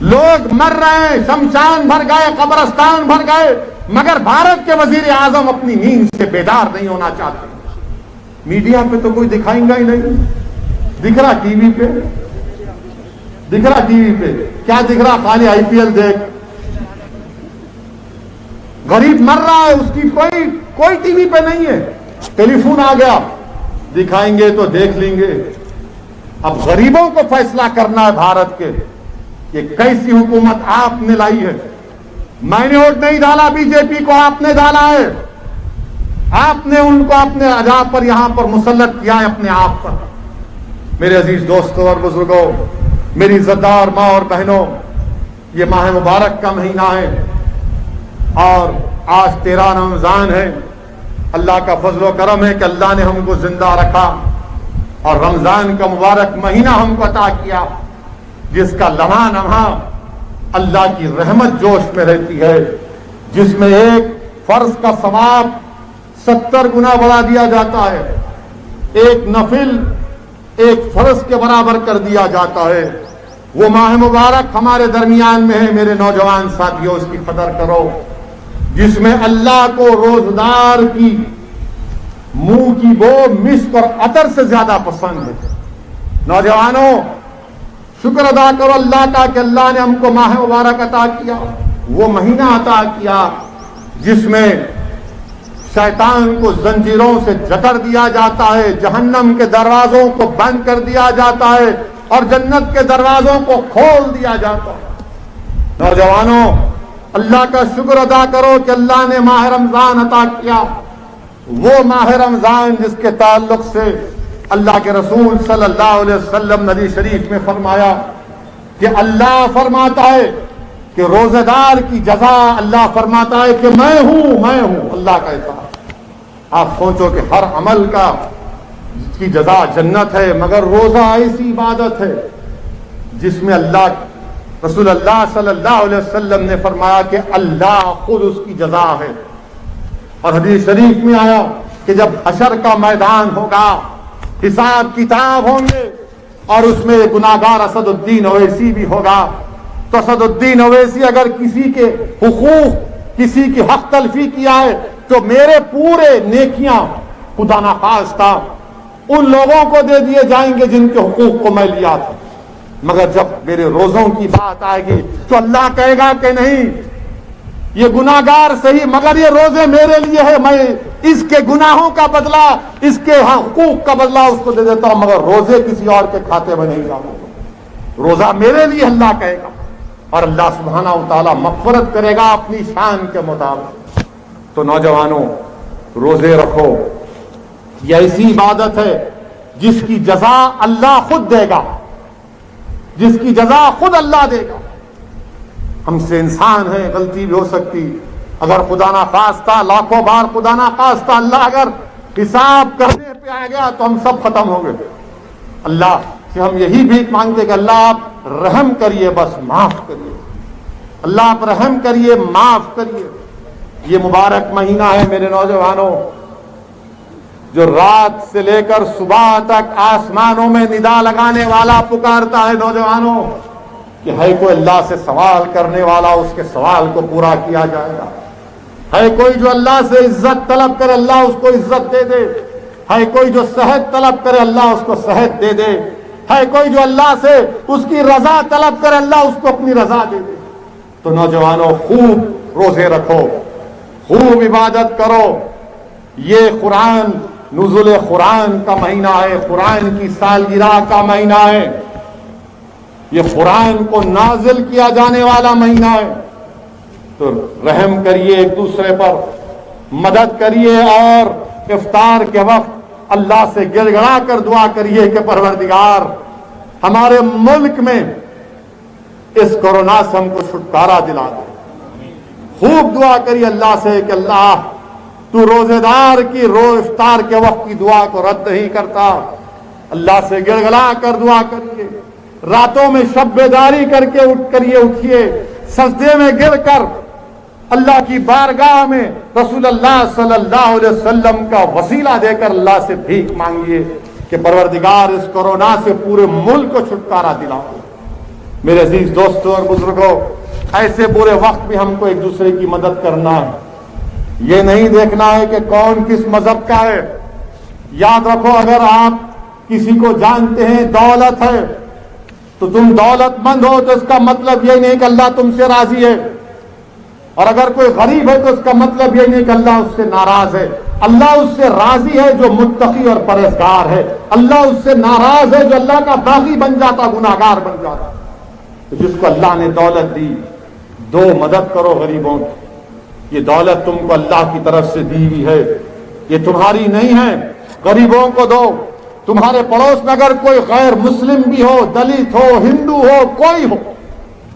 لوگ مر رہے ہیں، شمشان بھر گئے، قبرستان بھر گئے، مگر بھارت کے وزیر اعظم اپنی نیند سے بیدار نہیں ہونا چاہتے۔ میڈیا پہ تو کوئی دکھائیں گا ہی نہیں، دکھ رہا ٹی وی پہ، دکھ رہا ٹی وی پہ، کیا دکھ رہا؟ خالی آئی پی ایل دیکھ۔ غریب مر رہا ہے، اس کی کوئی ٹی وی پہ نہیں ہے، ٹیلی فون آ گیا، دکھائیں گے تو دیکھ لیں گے۔ اب غریبوں کو فیصلہ کرنا ہے بھارت کے کہ کیسی حکومت آپ نے لائی ہے۔ میں نے ووٹ نہیں ڈالا بی جے پی کو، آپ نے ڈالا ہے، آپ نے ان کو اپنے اعضاء پر یہاں پر مسلط کیا ہے، اپنے آپ پر۔ میرے عزیز دوستوں اور بزرگوں، میری عزتدار ماں اور بہنوں، یہ ماہ مبارک کا مہینہ ہے اور آج 13 رمضان ہے۔ اللہ کا فضل و کرم ہے کہ اللہ نے ہم کو زندہ رکھا اور رمضان کا مبارک مہینہ ہم کو عطا کیا، جس کا لمحہ لمحہ اللہ کی رحمت جوش میں رہتی ہے، جس میں ایک فرض کا ثواب 70 گنا بڑھا دیا جاتا ہے، ایک نفل ایک فرض کے برابر کر دیا جاتا ہے۔ وہ ماہ مبارک ہمارے درمیان میں ہے میرے نوجوان ساتھیوں، اس کی قدر کرو، جس میں اللہ کو روزدار کی منہ کی بو مسک اور عطر سے زیادہ پسند ہے۔ نوجوانوں، شکر ادا کرو اللہ کا کہ اللہ نے ہم کو ماہ مبارک عطا کیا، وہ مہینہ عطا کیا جس میں شیطان کو زنجیروں سے جکڑ دیا جاتا ہے، جہنم کے دروازوں کو بند کر دیا جاتا ہے اور جنت کے دروازوں کو کھول دیا جاتا ہے۔ نوجوانوں، اللہ کا شکر ادا کرو کہ اللہ نے ماہ رمضان عطا کیا، وہ ماہ رمضان جس کے تعلق سے اللہ کے رسول صلی اللہ علیہ وسلم حدیث شریف میں فرمایا کہ اللہ فرماتا ہے کہ روزہ دار کی جزا، اللہ فرماتا ہے کہ میں ہوں اللہ کہتا ہے۔ آپ سوچو کہ ہر عمل کا کی جزا جنت ہے، مگر روزہ ایسی عبادت ہے جس میں اللہ رسول اللہ صلی اللہ علیہ وسلم نے فرمایا کہ اللہ خود اس کی جزا ہے۔ اور حدیث شریف میں آیا کہ جب حشر کا میدان ہوگا، حساب کتاب ہوں گے اور اس میں گناہگار اسد الدین اویسی بھی ہوگا، تو اسد الدین اویسی اگر کسی کے حقوق، کسی کی حق تلفی کیا ہے تو میرے پورے نیکیاں خدا نخواستہ ان لوگوں کو دے دیے جائیں گے جن کے حقوق کو میں لیا تھا۔ مگر جب میرے روزوں کی بات آئے گی تو اللہ کہے گا کہ نہیں، یہ گناہگار صحیح مگر یہ روزے میرے لیے ہے، میں اس کے گناہوں کا بدلہ، اس کے حقوق کا بدلہ اس کو دے دیتا ہوں، مگر روزے کسی اور کے کھاتے میں نہیں ڈالوں گا، روزہ میرے لیے اللہ کہے گا، اور اللہ سبحانہ و تعالیٰ مغفرت کرے گا اپنی شان کے مطابق۔ تو نوجوانوں، روزے رکھو، یہ ایسی عبادت ہے جس کی جزا اللہ خود دے گا، جس کی جزا خود اللہ دے گا۔ ہم سے انسان ہیں، غلطی بھی ہو سکتی، اگر خدا نخواستہ لاکھوں بار خدا نخواستہ اللہ اگر حساب کرنے پہ آ گیا تو ہم سب ختم ہو گئے۔ اللہ سے ہم یہی بھیک مانگتے کہ اللہ آپ رحم کریے، بس معاف کریے، اللہ آپ رحم کریے، معاف کریے۔ یہ مبارک مہینہ ہے میرے نوجوانوں، جو رات سے لے کر صبح تک آسمانوں میں ندا لگانے والا پکارتا ہے نوجوانوں کہ ہے کوئی اللہ سے سوال کرنے والا، اس کے سوال کو پورا کیا جائے گا۔ ہے کوئی جو اللہ سے عزت طلب کرے، اللہ اس کو عزت دے دے۔ ہے کوئی جو صحت طلب کرے، اللہ اس کو صحت دے دے۔ ہے کوئی جو اللہ سے اس کی رضا طلب کرے، اللہ اس کو اپنی رضا دے دے۔ تو نوجوانوں، خوب روزے رکھو، خوب عبادت کرو۔ یہ قرآن، نزول قرآن کا مہینہ ہے، قرآن کی سالگرہ کا مہینہ ہے، یہ قرآن کو نازل کیا جانے والا مہینہ ہے۔ تو رحم کریے ایک دوسرے پر، مدد کریے، اور افطار کے وقت اللہ سے گڑ گڑا کر دعا کریے کہ پروردگار ہمارے ملک میں اس کورونا سے ہم کو چھٹکارا دلا دے۔ خوب دعا کریے اللہ سے کہ اللہ تو روزے دار کی افطار کے وقت کی دعا کو رد نہیں کرتا۔ اللہ سے گڑ گڑا کر دعا کریے، راتوں میں شب بیداری کر کے اٹھیے، سجدے میں گر کر اللہ کی بارگاہ میں رسول اللہ صلی اللہ علیہ وسلم کا وسیلہ دے کر اللہ سے بھیک مانگیے کہ پروردگار اس کورونا سے پورے ملک کو چھٹکارا دلاؤ۔ میرے عزیز دوستوں اور بزرگوں، ایسے برے وقت بھی ہم کو ایک دوسرے کی مدد کرنا ہے، یہ نہیں دیکھنا ہے کہ کون کس مذہب کا ہے۔ یاد رکھو، اگر آپ کسی کو جانتے ہیں دولت ہے تو تم دولت مند ہو تو اس کا مطلب یہ نہیں کہ اللہ تم سے راضی ہے، اور اگر کوئی غریب ہے تو اس کا مطلب یہ نہیں کہ اللہ اس سے ناراض ہے۔ اللہ اس سے راضی ہے جو متقی اور پرہیزگار ہے، اللہ اس سے ناراض ہے جو اللہ کا باغی بن جاتا، گناہگار بن جاتا۔ تو جس کو اللہ نے دولت دی، دو مدد کرو غریبوں کی، یہ دولت تم کو اللہ کی طرف سے دی ہوئی ہے، یہ تمہاری نہیں ہے، غریبوں کو دو۔ تمہارے پڑوس میں اگر کوئی غیر مسلم بھی ہو، دلت ہو، ہندو ہو، کوئی ہو،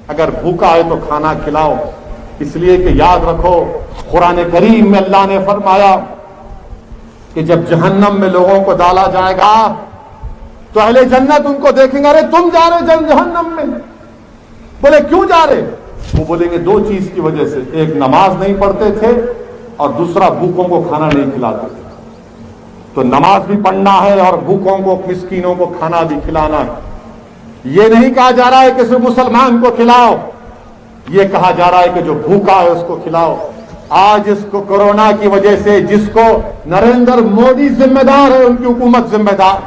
اگر بھوکا ہے تو کھانا کھلاؤ، اس لیے کہ یاد رکھو قرآن کریم میں اللہ نے فرمایا کہ جب جہنم میں لوگوں کو ڈالا جائے گا تو اہل جنت ان کو دیکھیں گے، ارے تم جا رہے جہنم میں؟ بولے کیوں جا رہے؟ وہ بولیں گے دو چیز کی وجہ سے، ایک نماز نہیں پڑھتے تھے اور دوسرا بھوکوں کو کھانا نہیں کھلاتے تھے۔ تو نماز بھی پڑھنا ہے اور بھوکوں کو، مسکینوں کو کھانا بھی کھلانا ہے۔ یہ نہیں کہا جا رہا ہے کہ صرف مسلمان کو کھلاؤ، یہ کہا جا رہا ہے کہ جو بھوکا ہے اس کو کھلاؤ۔ آج اس کو کورونا کی وجہ سے جس کو نریندر مودی ذمہ دار ہے، ان کی حکومت ذمہ دار،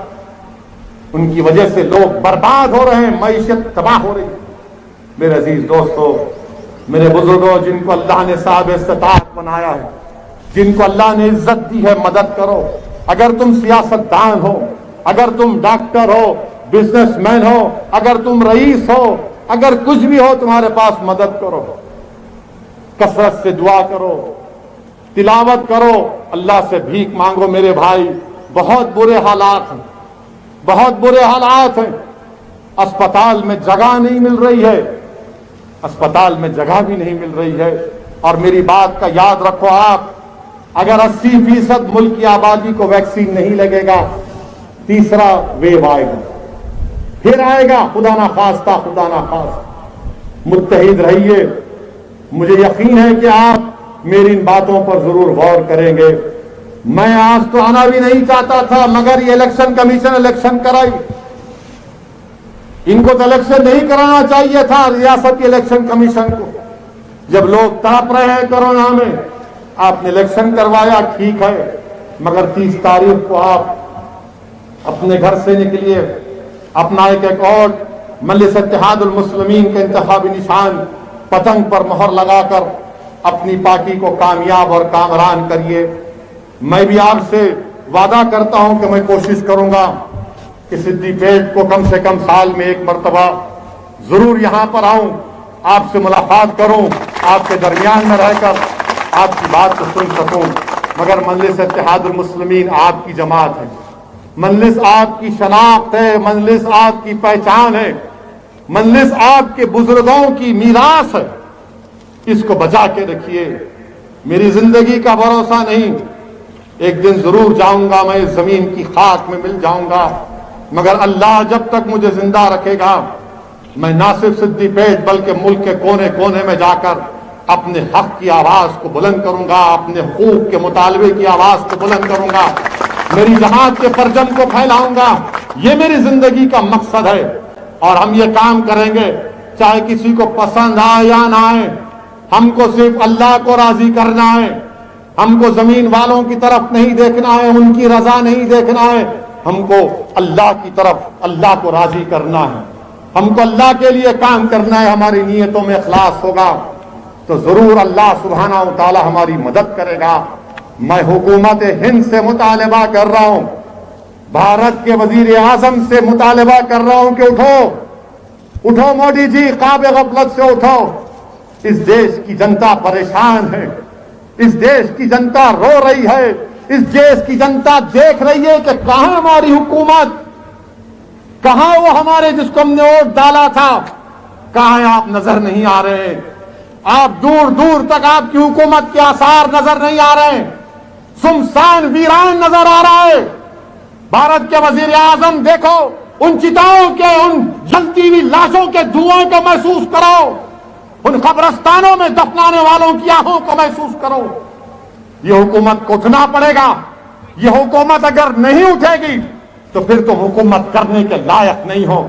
ان کی وجہ سے لوگ برباد ہو رہے ہیں، معیشت تباہ ہو رہی ہے۔ میرے عزیز دوستو، میرے بزرگوں، جن کو اللہ نے صاحب استطاعت بنایا ہے، جن کو اللہ نے عزت دی ہے، مدد کرو۔ اگر تم سیاستدان ہو، اگر تم ڈاکٹر ہو، بزنس مین ہو، اگر تم رئیس ہو، اگر کچھ بھی ہو تمہارے پاس، مدد کرو، کثرت سے دعا کرو، تلاوت کرو، اللہ سے بھیک مانگو۔ میرے بھائی، بہت برے حالات ہیں، بہت برے حالات ہیں۔ اسپتال میں جگہ نہیں مل رہی ہے، اسپتال میں جگہ بھی نہیں مل رہی ہے۔ اور میری بات کا یاد رکھو، آپ اگر 80% ملک کی آبادی کو ویکسین نہیں لگے گا، تیسرا ویو آئے گا، پھر آئے گا، خدا نہ خواستہ، خدا نہ خواستہ۔ متحد رہیے، مجھے یقین ہے کہ آپ میری ان باتوں پر ضرور غور کریں گے۔ میں آج تو آنا بھی نہیں چاہتا تھا، مگر یہ الیکشن کمیشن الیکشن کرائی۔ ان کو تو الیکشن نہیں کرانا چاہیے تھا، ریاست کی الیکشن کمیشن کو۔ جب لوگ تڑپ رہے ہیں کورونا میں، آپ نے الیکشن کروایا، ٹھیک ہے، مگر 30 تاریخ کو آپ اپنے گھر سے نکلیے، اپنا ایک اور مجلس اتحاد المسلمین کے انتخابی نشان پتنگ پر مہر لگا کر اپنی پارٹی کو کامیاب اور کامران کریے۔ میں بھی آپ سے وعدہ کرتا ہوں کہ میں کوشش کروں گا کہ سدی پیٹ کو کم سے کم سال میں ایک مرتبہ ضرور یہاں پر آؤں، آپ سے ملاقات کروں، آپ کے درمیان میں رہ کر آپ کی بات کو سن سکوں۔ مگر مجلس اتحاد المسلمین آپ کی جماعت ہے، مجلس آپ کی شناخت ہے، مجلس آپ کی پہچان ہے، مجلس آپ کے بزرگوں کی میراث ہے، اس کو بچا کے رکھیے۔ میری زندگی کا بھروسہ نہیں، ایک دن ضرور جاؤں گا، میں اس زمین کی خاک میں مل جاؤں گا، مگر اللہ جب تک مجھے زندہ رکھے گا، میں نہ صرف سدی پیٹ بلکہ ملک کے کونے کونے میں جا کر اپنے حق کی آواز کو بلند کروں گا، اپنے حقوق کے مطالبے کی آواز کو بلند کروں گا، میری جماعت کے پرچم کو پھیلاؤں گا۔ یہ میری زندگی کا مقصد ہے، اور ہم یہ کام کریں گے چاہے کسی کو پسند آئے یا نہ آئے۔ ہم کو صرف اللہ کو راضی کرنا ہے، ہم کو زمین والوں کی طرف نہیں دیکھنا ہے، ان کی رضا نہیں دیکھنا ہے، ہم کو اللہ کی طرف، اللہ کو راضی کرنا ہے، ہم کو اللہ کے لیے کام کرنا ہے۔ ہماری نیتوں میں اخلاص ہوگا تو ضرور اللہ سبحانہ و تعالی ہماری مدد کرے گا۔ میں حکومت ہند سے مطالبہ کر رہا ہوں، بھارت کے وزیر اعظم سے مطالبہ کر رہا ہوں کہ اٹھو، اٹھو مودی جی، خواب غفلت سے اٹھو۔ اس دیش کی جنتا پریشان ہے، اس دیش کی جنتا رو رہی ہے، اس دیش کی جنتا دیکھ رہی ہے کہ کہاں ہماری حکومت، کہاں وہ ہمارے جس کو ہم نے ووٹ ڈالا تھا، کہاں آپ نظر نہیں آ رہے ہیں۔ آپ دور دور تک آپ کی حکومت کے آثار نظر نہیں آ رہے ہیں، سمسان ویران نظر آ رہا ہے۔ بھارت کے وزیر اعظم دیکھو، ان چتاؤں کے، ان جلتی ہوئی لاشوں کے دھواں کو محسوس کرو، ان قبرستانوں میں دفنانے والوں کی آہوں کو محسوس کرو۔ یہ حکومت کو اٹھنا پڑے گا، یہ حکومت اگر نہیں اٹھے گی تو پھر تم حکومت کرنے کے لائق نہیں ہو،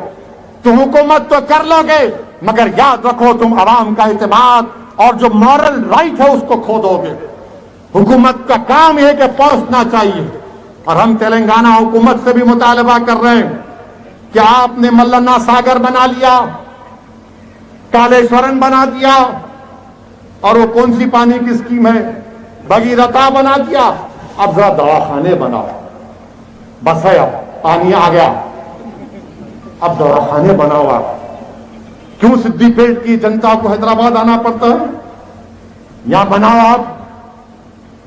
تو حکومت تو کر لو گے مگر یاد رکھو تم عوام کا اعتماد اور جو مورل رائٹ ہے اس کو کھو دو گے. حکومت کا کام یہ کہ پہنچنا چاہیے. اور ہم تلنگانہ حکومت سے بھی مطالبہ کر رہے ہیں کہ آپ نے ملنا ساگر بنا لیا, کالیشورن بنا دیا, اور وہ کون سی پانی کی اسکیم ہے, بھگیرتا بنا دیا. اب ذرا دواخانے بناؤ. بس ہے, اب پانی آ گیا, اب دواخانے بناؤ. آپ کیوں سدھی پیٹ کی جنتا کو حیدرآباد آنا پڑتا ہے؟ یہاں بناؤ, آپ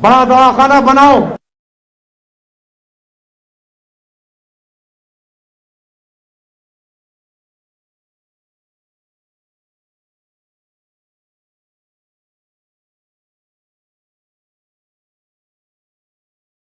بڑا دواخانہ بناؤ.